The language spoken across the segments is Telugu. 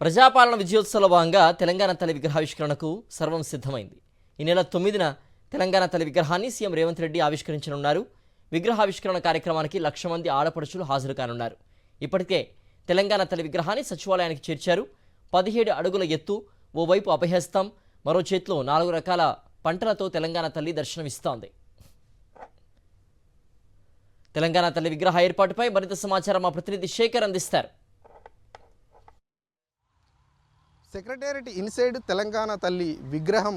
ప్రజాపాలన విజయోత్సవంలో భాగంగా తెలంగాణ తల్లి విగ్రహావిష్కరణకు సర్వం సిద్ధమైంది. ఈ నెల 9న తెలంగాణ తల్లి విగ్రహాన్ని సీఎం రేవంత్ రెడ్డి ఆవిష్కరించనున్నారు. విగ్రహావిష్కరణ కార్యక్రమానికి 1,00,000 మంది ఆడపడుచులు హాజరు కానున్నారు. ఇప్పటికే తెలంగాణ తల్లి విగ్రహాన్ని సచివాలయానికి చేర్చారు. 17 అడుగుల ఎత్తు, ఓవైపు అభయహస్తం, మరో చేతిలో 4 రకాల పంటలతో తెలంగాణ తల్లి దర్శనమిస్తోంది. తెలంగాణ తల్లి విగ్రహ ఏర్పాటుపై మరింత సమాచారం మా ప్రతినిధి శేఖర్ అందిస్తారు. సెక్రటేరియట్ ఇన్సైడ్ తెలంగాణ తల్లి విగ్రహం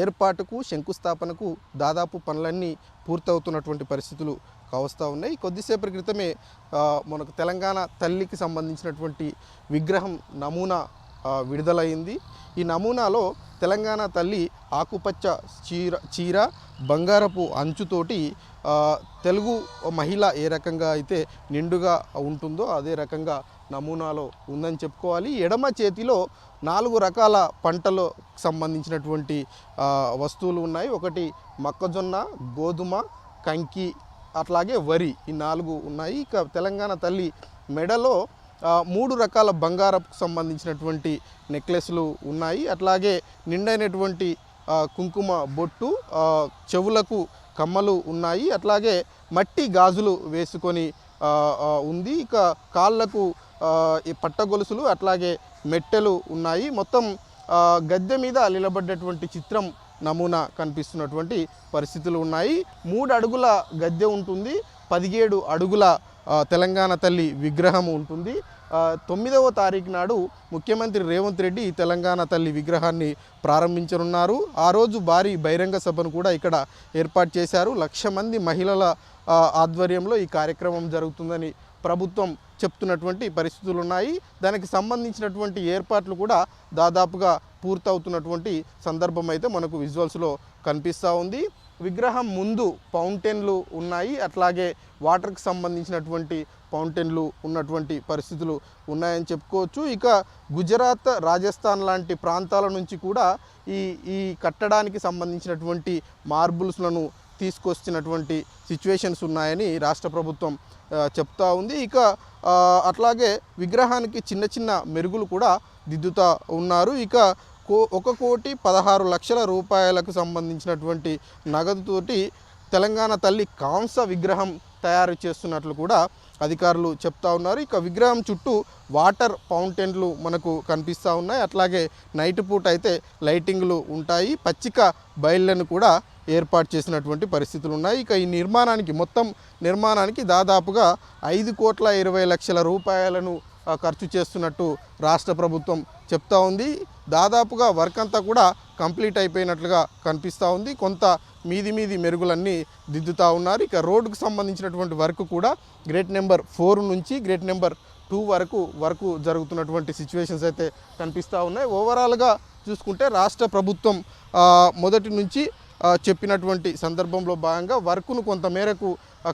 ఏర్పాటుకు శంకుస్థాపనకు దాదాపు పనులన్నీ పూర్తవుతున్నటువంటి పరిస్థితులు కావస్తూ ఉన్నాయి. కొద్దిసేపటి క్రితమే మనకు తెలంగాణ తల్లికి సంబంధించినటువంటి విగ్రహం నమూనా విడుదలైంది. ఈ నమూనాలో తెలంగాణ తల్లి ఆకుపచ్చ చీర బంగారపు అంచుతోటి తెలుగు మహిళ ఏ రకంగా అయితే నిండుగా ఉంటుందో అదే రకంగా నమూనాలో ఉందని చెప్పుకోవాలి. ఎడమ చేతిలో 4 రకాల పంటలకు సంబంధించినటువంటి వస్తువులు ఉన్నాయి. ఒకటి మొక్కజొన్న, గోధుమ, కంకి, అట్లాగే వరి, ఈ 4 ఉన్నాయి. ఇక తెలంగాణ తల్లి మెడలో 3 రకాల బంగారపు సంబంధించినటువంటి నెక్లెస్లు ఉన్నాయి. అట్లాగే నిండైనటువంటి కుంకుమ బొట్టు, చెవులకు కమ్మలు ఉన్నాయి. అట్లాగే మట్టి గాజులు వేసుకొని ఉంది. ఇక కాళ్ళకు ఈ పట్టగొలుసులు, అట్లాగే మెట్టెలు ఉన్నాయి. మొత్తం గద్దె మీద నిలబడ్డటువంటి చిత్రం నమూనా కనిపిస్తున్నటువంటి పరిస్థితులు ఉన్నాయి. 3 అడుగుల గద్దె ఉంటుంది. 17 అడుగుల తెలంగాణ తల్లి విగ్రహం ఉంటుంది. 9వ తారీఖు నాడు ముఖ్యమంత్రి రేవంత్ రెడ్డి తెలంగాణ తల్లి విగ్రహాన్ని ప్రారంభించనున్నారు. ఆ రోజు భారీ బహిరంగ సభను కూడా ఇక్కడ ఏర్పాటు చేశారు. 1,00,000 మంది మహిళల ఆధ్వర్యంలో ఈ కార్యక్రమం జరుగుతుందని ప్రభుత్వం చెప్తున్నటువంటి పరిస్థితులు ఉన్నాయి. దానికి సంబంధించినటువంటి ఏర్పాట్లు కూడా దాదాపుగా పూర్తవుతున్నటువంటి సందర్భం అయితే మనకు విజువల్స్లో కనిపిస్తూ ఉంది. విగ్రహం ముందు ఫౌంటైన్లు ఉన్నాయి. అట్లాగే వాటర్కి సంబంధించినటువంటి ఫౌంటైన్లు ఉన్నటువంటి పరిస్థితులు ఉన్నాయని చెప్పుకోవచ్చు. ఇక గుజరాత్, రాజస్థాన్ లాంటి ప్రాంతాల నుంచి కూడా ఈ కట్టడానికి సంబంధించినటువంటి మార్బుల్స్లను తీసుకొచ్చినటువంటి సిచ్యువేషన్స్ ఉన్నాయని రాష్ట్ర ప్రభుత్వం చెప్తా ఉంది. ఇక అట్లాగే విగ్రహానికి చిన్న చిన్న మెరుగులు కూడా దిద్దుతూ ఉన్నారు. ఇక 1,16,00,000 రూపాయలకు సంబంధించినటువంటి నగదుతోటి తెలంగాణ తల్లి కాంస విగ్రహం తయారు చేస్తున్నట్లు కూడా అధికారులు చెప్తా ఉన్నారు. ఇక విగ్రహం చుట్టూ వాటర్ ఫౌంటైన్లు మనకు కనిపిస్తూ ఉన్నాయి. అట్లాగే నైట్ పూట అయితే లైటింగ్లు ఉంటాయి. పచ్చిక బయళ్ళను కూడా ఏర్పాటు చేసినటువంటి పరిస్థితులు ఉన్నాయి. ఇక ఈ మొత్తం నిర్మాణానికి దాదాపుగా 5,20,00,000 రూపాయలను ఖర్చు చేస్తున్నట్టు రాష్ట్ర ప్రభుత్వం చెప్తా ఉంది. దాదాపుగా వర్క్ అంతా కూడా కంప్లీట్ అయిపోయినట్లుగా కనిపిస్తూ ఉంది. కొంత మీది మెరుగులన్నీ దిద్దుతూ ఉన్నారు. ఇక రోడ్డుకు సంబంధించినటువంటి వర్క్ కూడా గ్రేట్ నెంబర్ 4 నుంచి గ్రేట్ నెంబర్ 2 వరకు వర్క్ జరుగుతున్నటువంటి సిచ్యువేషన్స్ అయితే కనిపిస్తూ ఉన్నాయి. ఓవరాల్గా చూసుకుంటే రాష్ట్ర ప్రభుత్వం మొదటి నుంచి చెప్పినటువంటి సందర్భంలో భాగంగా వర్క్ను కొంతమేరకు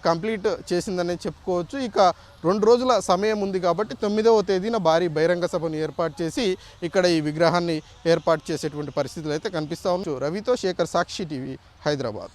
కంప్లీట్ చేసిందనే చెప్పుకోవచ్చు. ఇక 2 రోజుల సమయం ఉంది కాబట్టి 9వ తేదీన భారీ బహిరంగ సభను ఏర్పాటు చేసి ఇక్కడ ఈ విగ్రహాన్ని ఏర్పాటు చేసేటువంటి పరిస్థితులు అయితే కనిపిస్తూ ఉన్నాయి. రవితో శేఖర్, సాక్షి టీవీ, హైదరాబాద్.